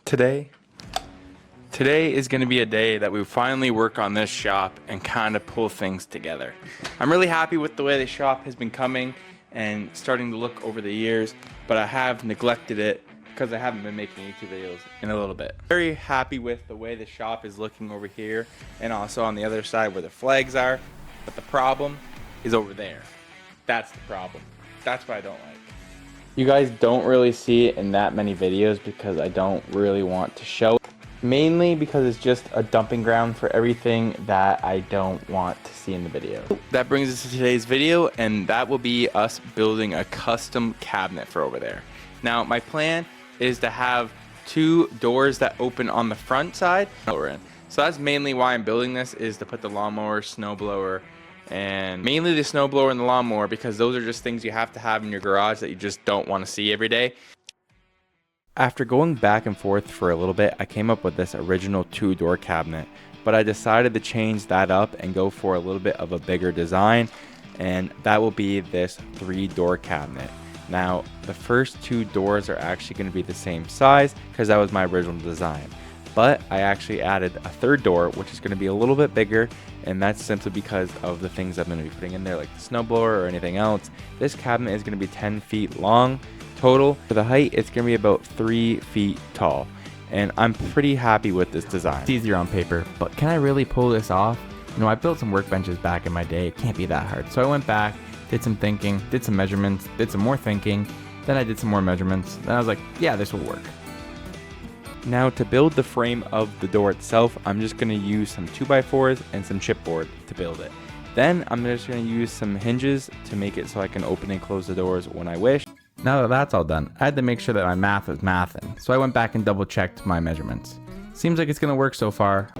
Today is going to be a day that we finally work on this shop and kind of pull things together. I'm really happy with the way the shop has been coming and starting to look over the years, but I have neglected it because I haven't been making YouTube videos in a little bit. Very happy with the way the shop is looking over here and also on the other side where the flags are, but the problem is over there. That's the problem. That's what I don't like. You guys don't really see it in that many videos because I don't really want to show it. Mainly because it's just a dumping ground for everything that I don't want to see in the video. That brings us to today's video, and that will be us building a custom cabinet for over there. Now my plan is to have two doors that open on the front side. So that's mainly why I'm building this, is to put the lawnmower, snowblower, and mainly the snowblower and the lawnmower, because those are just things you have to have in your garage that you just don't want to see every day. After going back and forth for a little bit, I came up with this original 2-door cabinet, but I decided to change that up and go for a little bit of a bigger design, and that will be this 3-door cabinet. Now, the first 2 doors are actually going to be the same size because that was my original design. But I actually added a 3rd door, which is going to be a little bit bigger, and that's simply because of the things I'm going to be putting in there, like the snowblower or anything else. This cabinet is going to be 10 feet long total. For the height, it's going to be about 3 feet tall, and I'm pretty happy with this design. It's easier on paper, but can I really pull this off? You know, I built some workbenches back in my day. It can't be that hard. So I went back, did some thinking, did some measurements, did some more thinking, then I did some more measurements, then I was like, yeah, this will work. Now, to build the frame of the door itself, I'm just going to use some 2x4s and some chipboard to build it. Then I'm just going to use some hinges to make it so I can open and close the doors when I wish. Now that that's all done, I had to make sure that my math was mathing, so I went back and double checked my measurements. Seems like it's going to work so far.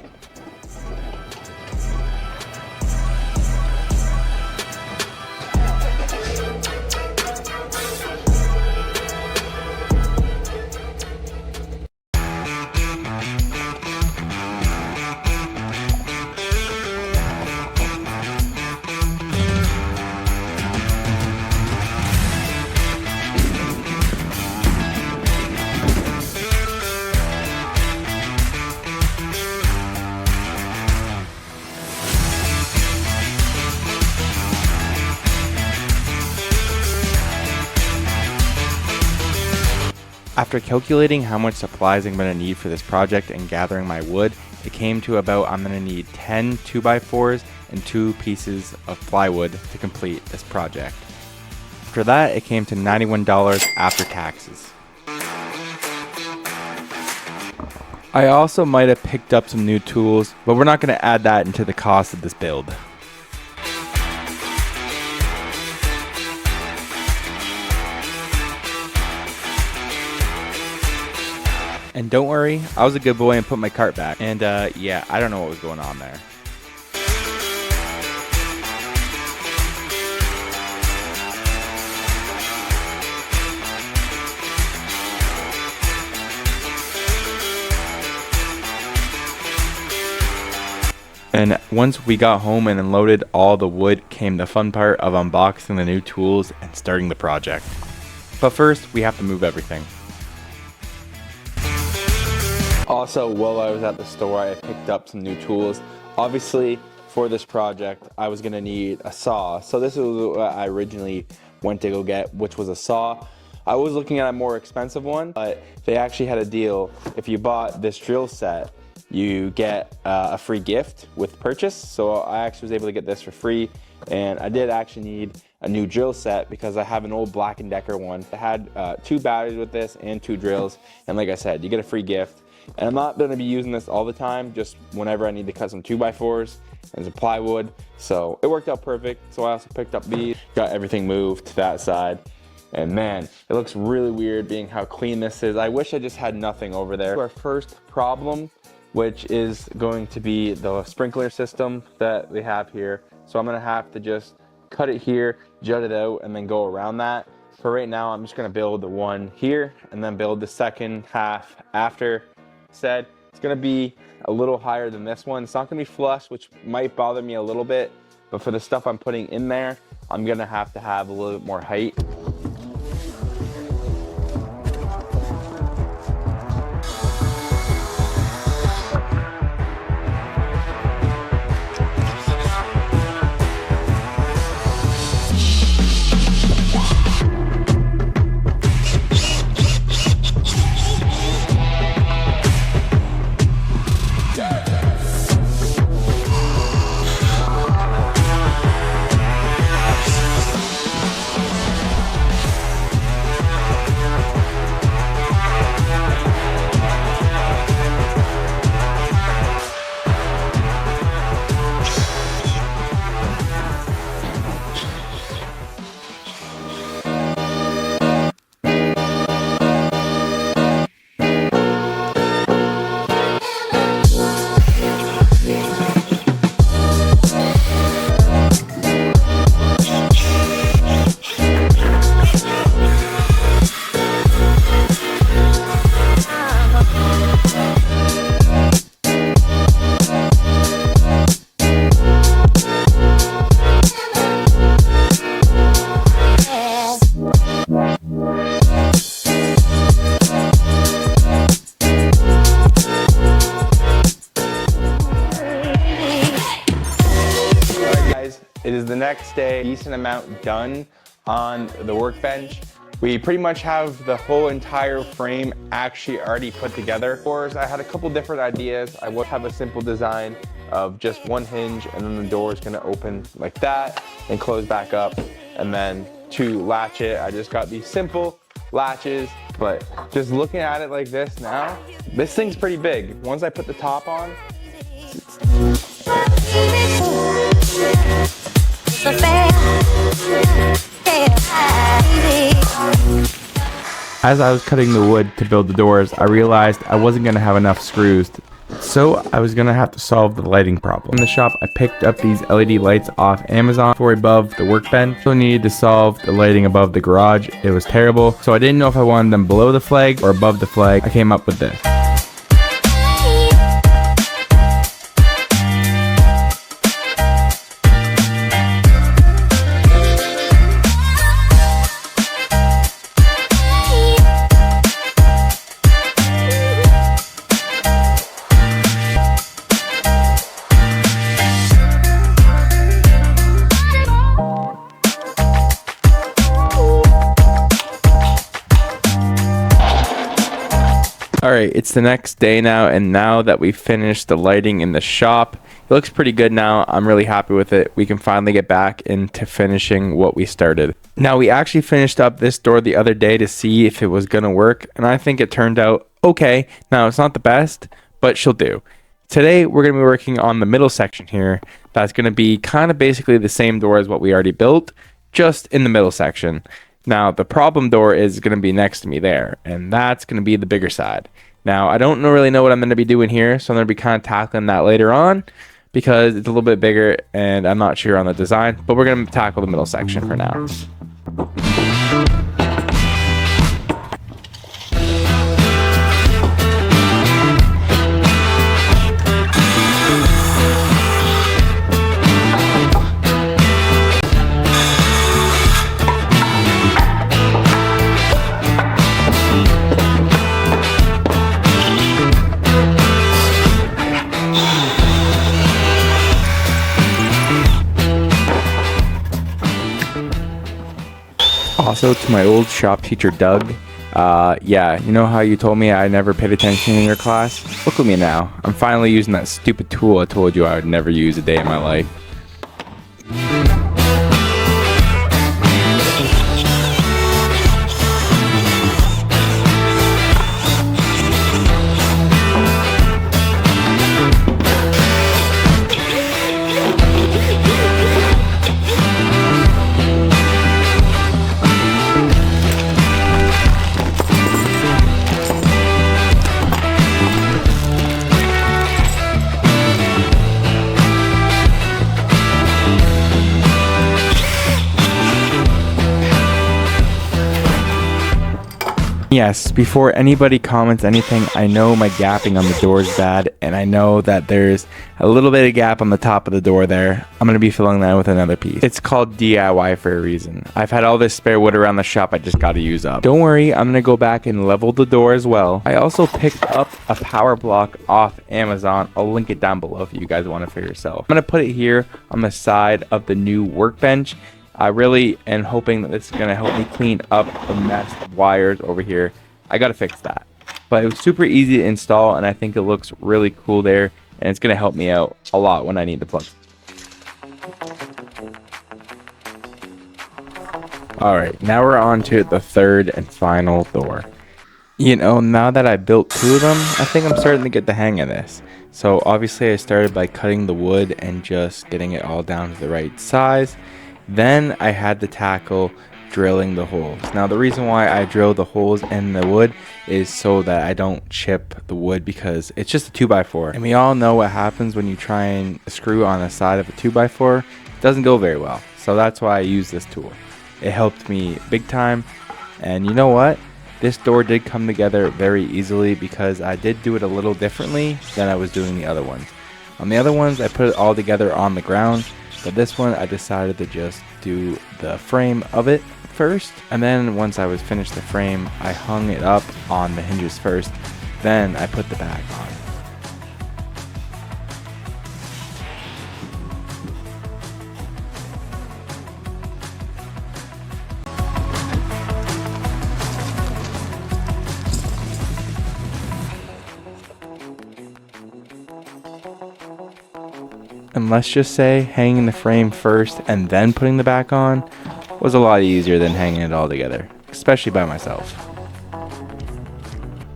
After calculating how much supplies I'm going to need for this project and gathering my wood, it came to about I'm going to need 10 2x4s and 2 pieces of plywood to complete this project. After that, it came to $91 after taxes. I also might have picked up some new tools, but we're not going to add that into the cost of this build. And don't worry, I was a good boy and put my cart back. And yeah, I don't know what was going on there. And once we got home and unloaded all the wood, came the fun part of unboxing the new tools and starting the project. But first, we have to move everything. Also, while I was at the store, I picked up some new tools. Obviously, for this project, I was gonna need a saw. So this is what I originally went to go get, which was a saw. I was looking at a more expensive one, but they actually had a deal. If you bought this drill set, you get a free gift with purchase. So I actually was able to get this for free. And I did actually need a new drill set because I have an old Black & Decker one. It had 2 batteries with this and 2 drills. And like I said, you get a free gift. And I'm not going to be using this all the time, just whenever I need to cut some 2x4s and some plywood. So it worked out perfect. So I also picked up these, got everything moved to that side. And man, it looks really weird being how clean this is. I wish I just had nothing over there. Our first problem, which is going to be the sprinkler system that we have here. So I'm going to have to just cut it here, jut it out, and then go around that. For right now, I'm just going to build the one here and then build the second half after. Said it's going to be a little higher than this one. It's not going to be flush, which might bother me a little bit, but for the stuff I'm putting in there, I'm going to have a little bit more height. is the next day. Decent amount done on the workbench. We pretty much have the whole entire frame actually already put together. Of course, I had a couple different ideas. I would have a simple design of just one hinge, and then the door is gonna open like that and close back up. And then to latch it, I just got these simple latches. But just looking at it like this now, this thing's pretty big. Once I put the top on, As I was cutting the wood to build the doors, I realized I wasn't going to have enough screws, so I was going to have to solve the lighting problem. In the shop, I picked up these LED lights off Amazon for above the workbench. So I needed to solve the lighting above the garage. It was terrible, so I didn't know if I wanted them below the flag or above the flag. I came up with this. Alright, it's the next day now, and now that we finished the lighting in the shop, it looks pretty good now. I'm really happy with it. We can finally get back into finishing what we started. Now, we actually finished up this door the other day to see if it was going to work, and I think it turned out okay. Now, it's not the best, but she'll do. Today, we're going to be working on the middle section here. That's going to be kind of basically the same door as what we already built, just in the middle section. Now, the problem door is going to be next to me there, and that's going to be the bigger side. Now, I don't really know what I'm going to be doing here, so I'm going to be kind of tackling that later on because it's a little bit bigger and I'm not sure on the design, but we're going to tackle the middle section for now. Also, to my old shop teacher, Doug, yeah, you know how you told me I never paid attention in your class? Look at me now. I'm finally using that stupid tool I told you I would never use a day in my life. Yes, before anybody comments anything, I know my gapping on the door is bad, and I know that there's a little bit of gap on the top of the door there. I'm going to be filling that with another piece. It's called DIY for a reason. I've had all this spare wood around the shop I just got to use up. Don't worry, I'm going to go back and level the door as well. I also picked up a power block off Amazon. I'll link it down below if you guys want to for yourself. I'm going to put it here on the side of the new workbench. I really am hoping that this is going to help me clean up the mess of wires over here. I got to fix that. But it was super easy to install, and I think it looks really cool there, and it's going to help me out a lot when I need the plugs. Alright, now we're on to the third and final door. You know, now that I built two of them, I think I'm starting to get the hang of this. So obviously I started by cutting the wood and just getting it all down to the right size. Then I had to tackle drilling the holes. Now the reason why I drill the holes in the wood is so that I don't chip the wood, because it's just a 2x4. And we all know what happens when you try and screw on the side of a 2x4. It doesn't go very well. So that's why I use this tool. It helped me big time. And you know what? This door did come together very easily because I did do it a little differently than I was doing the other ones. On the other ones, I put it all together on the ground. But this one, I decided to just do the frame of it first. And then once I was finished the frame, I hung it up on the hinges first. Then I put the back on. and let's just say hanging the frame first and then putting the back on was a lot easier than hanging it all together, especially by myself.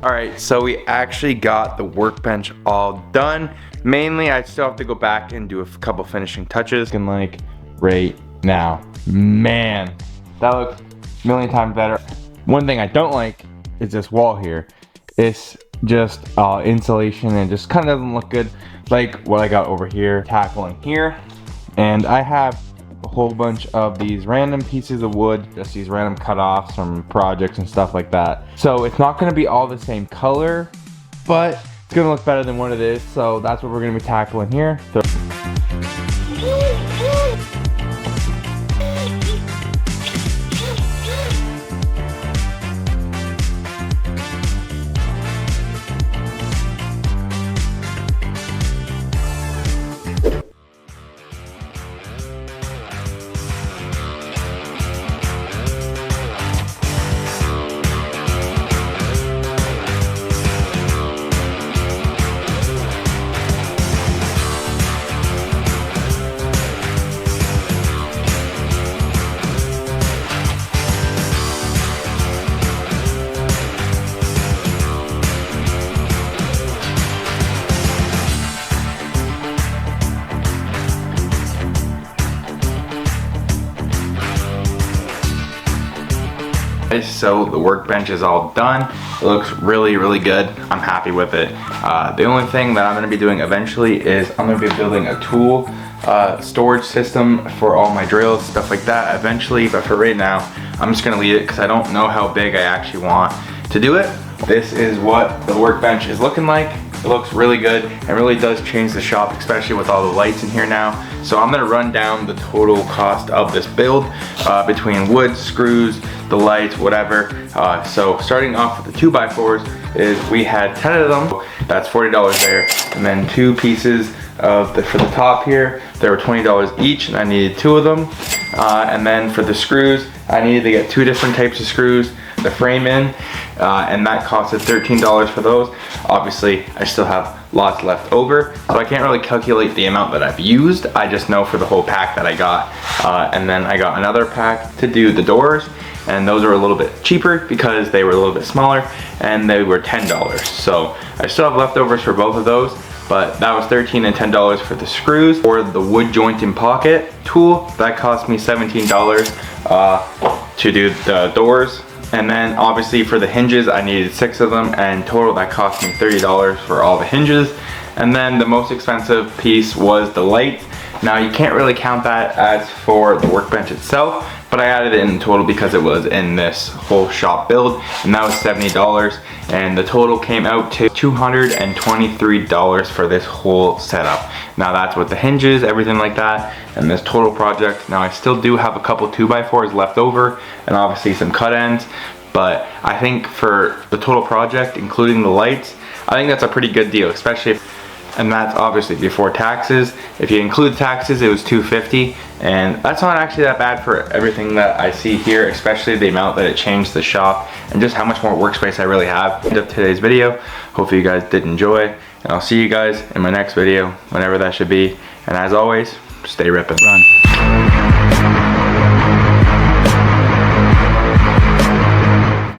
Alright, so we actually got the workbench all done. Mainly, I still have to go back and do a couple finishing touches. And like right now, man, that looks a million times better. One thing I don't like is this wall here. It's just insulation and just kind of doesn't look good like what I got over here, tackling here. And I have a whole bunch of these random pieces of wood, just these random cut-offs from projects and stuff like that. So it's not gonna be all the same color, but it's gonna look better than what it is. So that's what we're gonna be tackling here. So the workbench is all done. It looks really, really good. I'm happy with it. The only thing that I'm gonna be doing eventually is I'm gonna be building a tool storage system for all my drills, stuff like that eventually, but for right now, I'm just gonna leave it because I don't know how big I actually want to do it. This is what the workbench is looking like. It looks really good. It really does change the shop, especially with all the lights in here now. So I'm gonna run down the total cost of this build between wood, screws, the lights, whatever. So starting off with the 2x4s is we had 10 of them. That's $40 there. And then 2 pieces of for the top here, they were $20 each, and I needed 2 of them. And then for the screws, I needed to get 2 different types of screws, the frame in, and that costed $13 for those. Obviously, I still have lots left over, so I can't really calculate the amount that I've used. I just know for the whole pack that I got. And then I got another pack to do the doors, and those are a little bit cheaper because they were a little bit smaller, and they were $10. So I still have leftovers for both of those, but that was $13 and $10 for the screws. Or the wood joint and pocket tool, that cost me $17 to do the doors. And then obviously for the hinges, I needed 6 of them, and total that cost me $30 for all the hinges. And then the most expensive piece was the light. Now you can't really count that as for the workbench itself, but I added it in total because it was in this whole shop build, and that was $70. And the total came out to $223 for this whole setup. Now that's with the hinges, everything like that, and this total project. Now I still do have a couple 2x4s left over, and obviously some cut ends, but I think for the total project, including the lights, I think that's a pretty good deal, especially if, and that's obviously before taxes. If you include taxes, it was $250, and that's not actually that bad for everything that I see here, especially the amount that it changed the shop and just how much more workspace I really have. End of today's video. Hopefully you guys did enjoy, and I'll see you guys in my next video, whenever that should be. And as always, stay rippin'. Run.